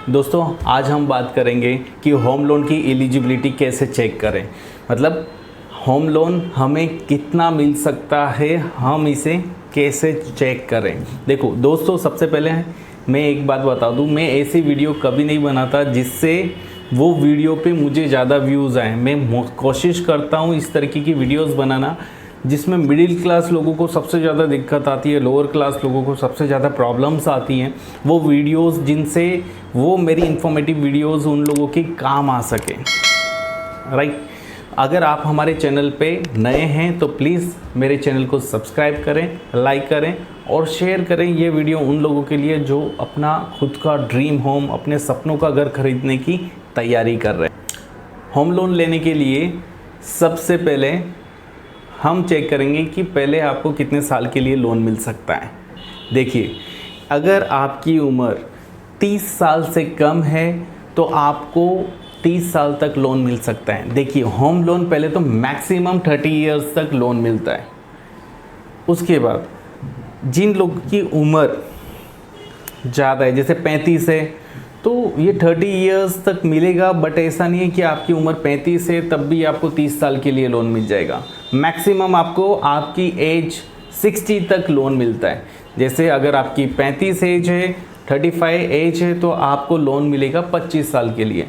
दोस्तों आज हम बात करेंगे कि होम लोन की एलिजिबिलिटी कैसे चेक करें। मतलब होम लोन हमें कितना मिल सकता है, हम इसे कैसे चेक करें। देखो दोस्तों, सबसे पहले मैं एक बात बता दूं, मैं ऐसी वीडियो कभी नहीं बनाता जिससे वो वीडियो पे मुझे ज़्यादा व्यूज़ आए। मैं कोशिश करता हूँ इस तरीके की वीडियोस बनाना जिसमें मिडिल क्लास लोगों को सबसे ज़्यादा दिक्कत आती है, लोअर क्लास लोगों को सबसे ज़्यादा प्रॉब्लम्स आती हैं। वो वीडियोस जिनसे वो मेरी इन्फॉर्मेटिव वीडियोस उन लोगों के काम आ सके। राइट, अगर आप हमारे चैनल पे नए हैं तो प्लीज़ मेरे चैनल को सब्सक्राइब करें, लाइक करें और शेयर करें ये वीडियो उन लोगों के लिए जो अपना खुद का ड्रीम होम, अपने सपनों का घर खरीदने की तैयारी कर रहे हैं। होम लोन लेने के लिए सबसे पहले हम चेक करेंगे कि पहले आपको कितने साल के लिए लोन मिल सकता है। देखिए, अगर आपकी उम्र 30 साल से कम है तो आपको 30 साल तक लोन मिल सकता है। देखिए, होम लोन पहले तो मैक्सिमम 30 इयर्स तक लोन मिलता है। उसके बाद जिन लोगों की उम्र ज़्यादा है, जैसे 35 है, तो ये 30 इयर्स तक मिलेगा। बट ऐसा नहीं है कि आपकी उम्र 35 है तब भी आपको 30 साल के लिए लोन मिल जाएगा। मैक्सिमम आपको आपकी एज 60 तक लोन मिलता है। जैसे अगर आपकी 35 एज है, 35 एज है, तो आपको लोन मिलेगा 25 साल के लिए।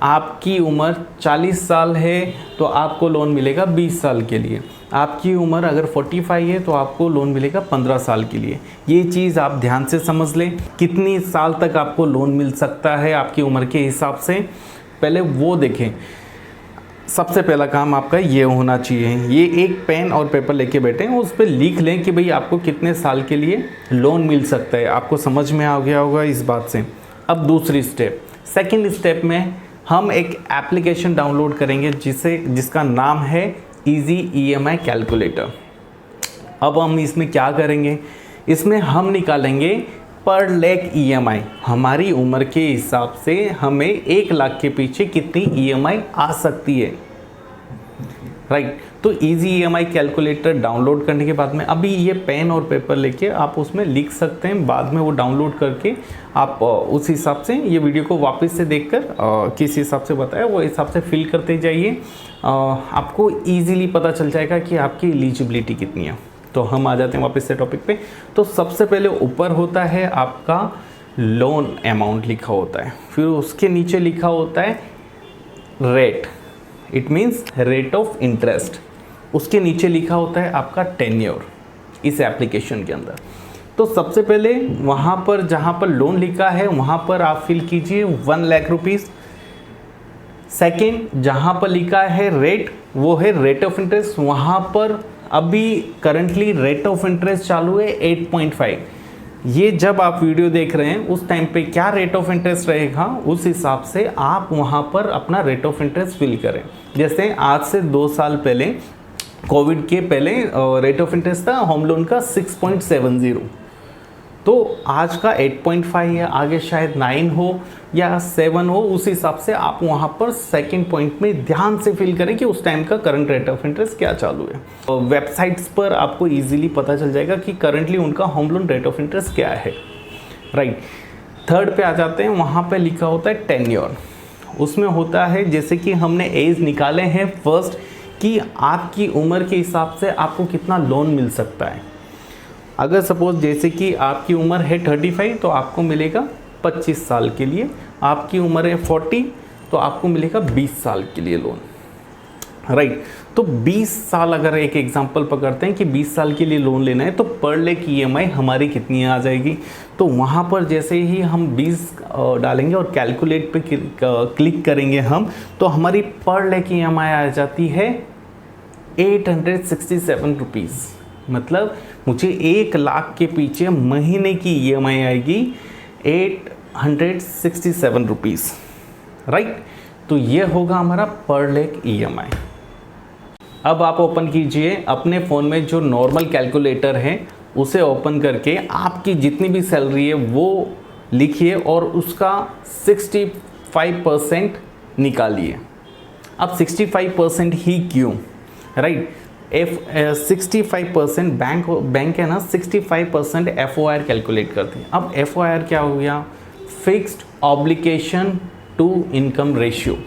आपकी उम्र 40 साल है तो आपको लोन मिलेगा 20 साल के लिए। आपकी उम्र अगर 45 है तो आपको लोन मिलेगा 15 साल के लिए। ये चीज़ आप ध्यान से समझ लें, कितनी साल तक आपको लोन मिल सकता है आपकी उम्र के हिसाब से, पहले वो देखें। सबसे पहला काम आपका ये होना चाहिए, ये एक पेन और पेपर लेके बैठें, उस पर लिख लें कि भाई आपको कितने साल के लिए लोन मिल सकता है। आपको समझ में आ गया होगा इस बात से। अब दूसरी स्टेप, सेकेंड स्टेप में हम एक एप्लीकेशन डाउनलोड करेंगे जिसका नाम है इजी EMI कैलकुलेटर। अब हम इसमें क्या करेंगे, इसमें हम निकालेंगे पर लेख EMI। हमारी उम्र के हिसाब से हमें 1 लाख के पीछे कितनी EMI आ सकती है। राइट, तो इजी EMI कैलकुलेटर डाउनलोड करने के बाद में अभी ये पेन और पेपर लेके आप उसमें लिख सकते हैं। बाद में वो डाउनलोड करके आप उस हिसाब से ये वीडियो को वापस से देखकर किस हिसाब से बताया वो हिसाब से फिल करते जाइए। आपको इजीली पता चल जाएगा कि आपकी एलिजिबिलिटी कितनी है। तो हम आ जाते हैं वापस से टॉपिक पे। तो सबसे पहले ऊपर होता है आपका लोन अमाउंट लिखा होता है, फिर उसके नीचे लिखा होता है rate, it means rate of interest. उसके नीचे लिखा होता है आपका टेन्योर इस एप्लीकेशन के अंदर। तो सबसे पहले वहाँ पर जहाँ पर लोन लिखा है वहाँ पर आप फिल कीजिए 1 लाख रुपीज़। सेकेंड, जहाँ पर लिखा है रेट, वो है रेट ऑफ इंटरेस्ट। वहाँ पर अभी करंटली रेट ऑफ इंटरेस्ट चालू है 8.5। ये जब आप वीडियो देख रहे हैं उस टाइम पे क्या रेट ऑफ इंटरेस्ट रहेगा, उस हिसाब से आप वहाँ पर अपना रेट ऑफ इंटरेस्ट फिल करें। जैसे आज से 2 साल पहले, कोविड के पहले, रेट ऑफ इंटरेस्ट था होम लोन का 6.70, तो आज का 8.5 है, आगे शायद 9 हो या 7 हो। उस हिसाब से आप वहाँ पर सेकंड पॉइंट में ध्यान से फिल करें कि उस टाइम का करंट रेट ऑफ इंटरेस्ट क्या चालू है। वेबसाइट्स पर आपको इजीली पता चल जाएगा कि करंटली उनका home loan rate of interest क्या है। राइट, थर्ड पे आ जाते हैं, वहाँ पे लिखा होता है टेन्योर। उसमें होता है जैसे कि हमने एज निकाले हैं फर्स्ट कि आपकी उम्र के हिसाब से आपको कितना लोन मिल सकता है। अगर सपोज जैसे कि आपकी उम्र है 35 तो आपको मिलेगा 25 साल के लिए। आपकी उम्र है 40 तो आपको मिलेगा 20 साल के लिए लोन। राइट, तो 20 साल अगर एक एग्जांपल पकड़ते हैं कि 20 साल के लिए लोन लेना है तो पर लेख EMI हमारी कितनी आ जाएगी। तो वहाँ पर जैसे ही हम 20 डालेंगे और कैलकुलेट पे क्लिक करेंगे हम, तो हमारी पर लेख EMI आ जाती है 867 रुपीज़। मतलब मुझे 1 लाख के पीछे महीने की EMI आएगी 867 रुपीज़। राइट, तो ये होगा हमारा पर लेख EMI। अब आप ओपन कीजिए अपने फ़ोन में जो नॉर्मल कैलकुलेटर है उसे ओपन करके आपकी जितनी भी सैलरी है वो लिखिए और उसका 65% निकालिए। अब 65% ही क्यों? राइट, 65% बैंक है ना, 65% FOIR कैलकुलेट करते हैं। अब FOIR क्या हो गया? Fixed obligation to income ratio,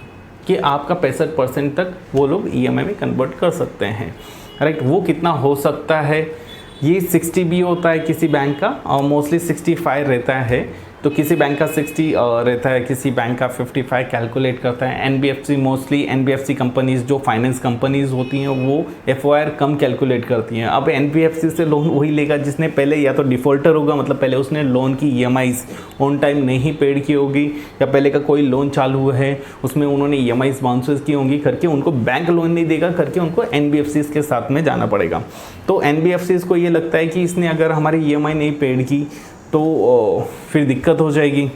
कि आपका 65% तक वो लोग ईएमआई में कन्वर्ट कर सकते हैं, राइट। वो कितना हो सकता है, ये 60 भी होता है किसी बैंक का, और मोस्टली 65 रहता है। तो किसी बैंक का 60 रहता है, किसी बैंक का 55 कैलकुलेट करता है। एनबीएफसी, मोस्टली एनबीएफसी कंपनीज़ जो फाइनेंस कंपनीज़ होती हैं वो एफओआर कम कैलकुलेट करती हैं। अब एनबीएफसी से लोन वही लेगा जिसने पहले या तो डिफ़ॉल्टर होगा, मतलब पहले उसने लोन की ईएमआईज़ ऑन टाइम नहीं पेड की होगी, या पहले का कोई लोन चालू है उसमें उन्होंने ईएमआईज़ बाउंसेस की होंगी करके उनको बैंक लोन नहीं देगा करके उनको एनबीएफसीज़ के साथ में जाना पड़ेगा। तो एनबीएफसीज़ को ये लगता है कि इसने अगर हमारी ईएमआई नहीं पेड की तो फिर दिक्कत हो जाएगी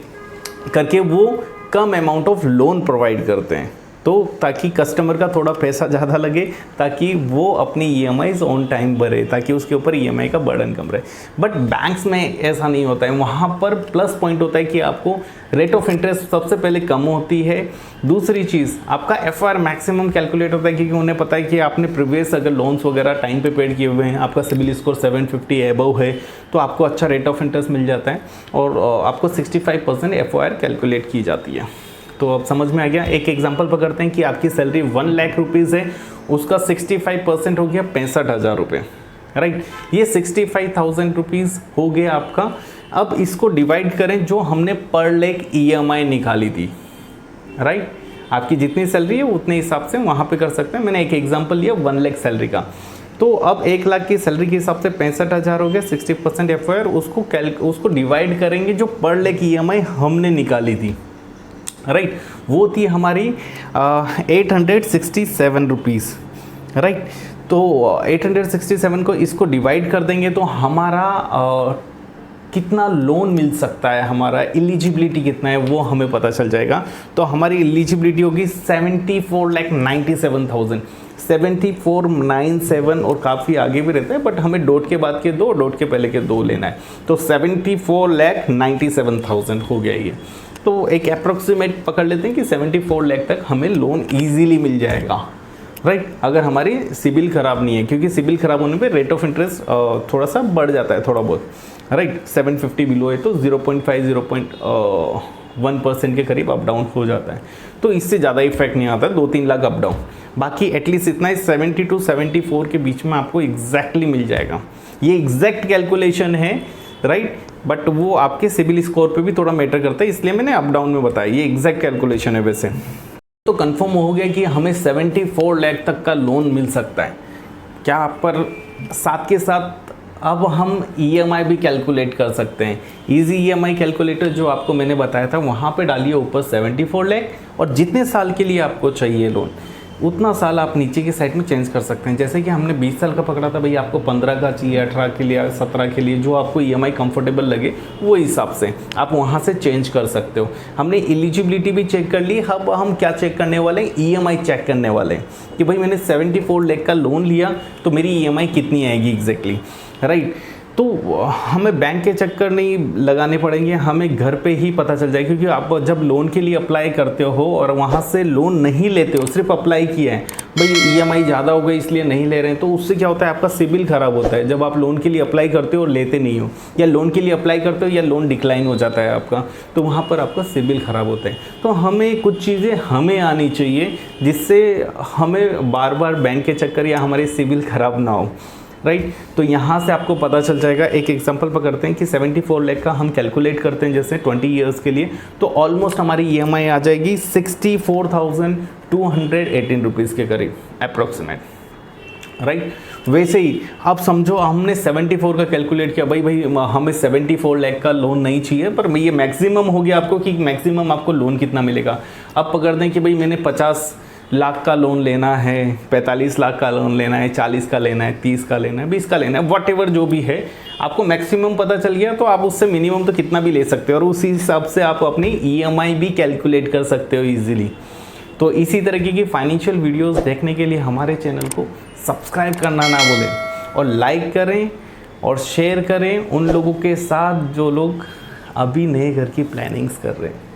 करके वो कम अमाउंट ऑफ लोन प्रोवाइड करते हैं, तो ताकि कस्टमर का थोड़ा पैसा ज़्यादा लगे, ताकि वो अपनी ईएमआईज़ ऑन टाइम भरे, ताकि उसके ऊपर ईएमआई का बर्डन कम रहे। बट बैंक्स में ऐसा नहीं होता है, वहाँ पर प्लस पॉइंट होता है कि आपको रेट ऑफ इंटरेस्ट सबसे पहले कम होती है। दूसरी चीज़, आपका एफआर मैक्सिमम कैलकुलेट होता है क्योंकि उन्हें पता है कि आपने प्रीवियस अगर लोन्स वगैरह टाइम पे पेड किए हुए हैं, आपका सिबिल स्कोर 750 एबव है, तो आपको अच्छा रेट ऑफ इंटरेस्ट मिल जाता है और आपको 65% एफआर कैलकुलेट की जाती है। तो अब समझ में आ गया। एक एग्जांपल पकड़ते हैं कि आपकी सैलरी 1 लाख रुपीज़ है, उसका 65% हो गया 65,000 रुपये, राइट। ये 65,000 रुपीज़ हो गया आपका। अब इसको डिवाइड करें जो हमने पर लाख ईएमआई निकाली थी, राइट। आपकी जितनी सैलरी है उतने हिसाब से वहाँ पे कर सकते हैं। मैंने एक एग्जांपल लिया 1 लाख सैलरी का, तो अब 1 लाख की सैलरी के हिसाब से 65,000 हो गया, 60% एफआईआर, उसको डिवाइड करेंगे जो पर लाख ईएमआई हमने निकाली थी, राइट। वो थी हमारी 867 रुपीज़, राइट। तो 867 को इसको डिवाइड कर देंगे तो हमारा कितना लोन मिल सकता है, हमारा एलिजिबिलिटी कितना है वो हमें पता चल जाएगा। तो हमारी एलिजिबिलिटी होगी 74,97,000, 7497 और काफ़ी आगे भी रहता है, बट हमें डॉट के बाद के 2, डॉट के पहले के 2 लेना है। तो 74,97,000 हो गया ये। तो एक अप्रॉक्सीमेट पकड़ लेते हैं कि 74 लाख तक हमें लोन ईजीली मिल जाएगा, राइट। अगर हमारी सिबिल ख़राब नहीं है, क्योंकि सिबिल ख़राब होने पे रेट ऑफ इंटरेस्ट थोड़ा सा बढ़ जाता है, थोड़ा बहुत, राइट। 750 बिलो है तो 0.1% के करीब अप डाउन हो जाता है, तो इससे ज़्यादा इफेक्ट नहीं आता, 2-3 लाख अप डाउन। बाकी एटलीस्ट इतना ही 70 to 74 के बीच में आपको एग्जैक्टली मिल जाएगा। ये एग्जैक्ट कैलकुलेशन है, राइट, बट वो आपके सिबिल स्कोर पे भी थोड़ा मैटर करता है, इसलिए मैंने अप डाउन में बताया। ये एग्जैक्ट कैलकुलेशन है वैसे। तो कंफर्म हो गया कि हमें 74 लाख तक का लोन मिल सकता है क्या, पर साथ के साथ अब हम ईएमआई भी कैलकुलेट कर सकते हैं। इजी ईएमआई कैलकुलेटर जो आपको मैंने बताया था वहाँ पे डालिए ऊपर 74 लाख, और जितने साल के लिए आपको चाहिए लोन उतना साल आप नीचे की साइड में चेंज कर सकते हैं। जैसे कि हमने 20 साल का पकड़ा था, भाई आपको 15 का चाहिए, 18 के लिए, 17 के लिए, जो आपको ईएमआई कंफर्टेबल लगे वो हिसाब से आप वहाँ से चेंज कर सकते हो। हमने एलिजिबिलिटी भी चेक कर ली, अब हम क्या चेक करने वाले हैं, ईएमआई चेक करने वाले हैं कि भाई मैंने 74 लाख का लोन लिया तो मेरी ईएमआई कितनी आएगी एग्जैक्टली, राइट। तो हमें बैंक के चक्कर नहीं लगाने पड़ेंगे, हमें घर पे ही पता चल जाए, क्योंकि आप जब लोन के लिए अप्लाई करते हो और वहाँ से लोन नहीं लेते हो, सिर्फ अप्लाई किया है, भाई ईएमआई ज़्यादा हो गई इसलिए नहीं ले रहे हैं, तो उससे क्या होता है, आपका सिबिल ख़राब होता है। जब आप लोन के लिए अप्लाई करते हो और लेते नहीं हो, या लोन के लिए अप्लाई करते हो या लोन डिक्लाइन हो जाता है आपका, तो वहाँ पर आपका सिबिल ख़राब होता है। तो हमें कुछ चीज़ें हमें आनी चाहिए जिससे हमें बार बार बैंक के चक्कर या हमारे सिबिल ख़राब ना हो, राइट। तो यहाँ से आपको पता चल जाएगा। एक एग्जांपल पकड़ते हैं कि 74 लाख का हम कैलकुलेट करते हैं जैसे 20 ईयर्स के लिए, तो ऑलमोस्ट हमारी ईएमआई आ जाएगी 64,218 रुपीज़ के करीब अप्रॉक्सीमेट, राइट। वैसे ही आप समझो हमने 74 का कैलकुलेट किया, भाई हमें 74 लाख का लोन नहीं चाहिए, पर ये मैक्सिमम हो गया आपको कि मैक्सिमम आपको लोन कितना मिलेगा। अब पकड़ दें कि भाई मैंने 50 लाख का लोन लेना है, 45 लाख का लोन लेना है, 40 का लेना है, 30 का लेना है, 20 का लेना है, व्हाटएवर जो भी है, आपको मैक्सिमम पता चल गया तो आप उससे मिनिमम तो कितना भी ले सकते हो और उसी हिसाब से आप अपनी ईएमआई भी कैलकुलेट कर सकते हो ईजिली। तो इसी तरीके की फाइनेंशियल वीडियोस देखने के लिए हमारे चैनल को सब्सक्राइब करना ना भूलें, और लाइक करें और शेयर करें उन लोगों के साथ जो लोग अभी नए घर की प्लानिंग्स कर रहे हैं।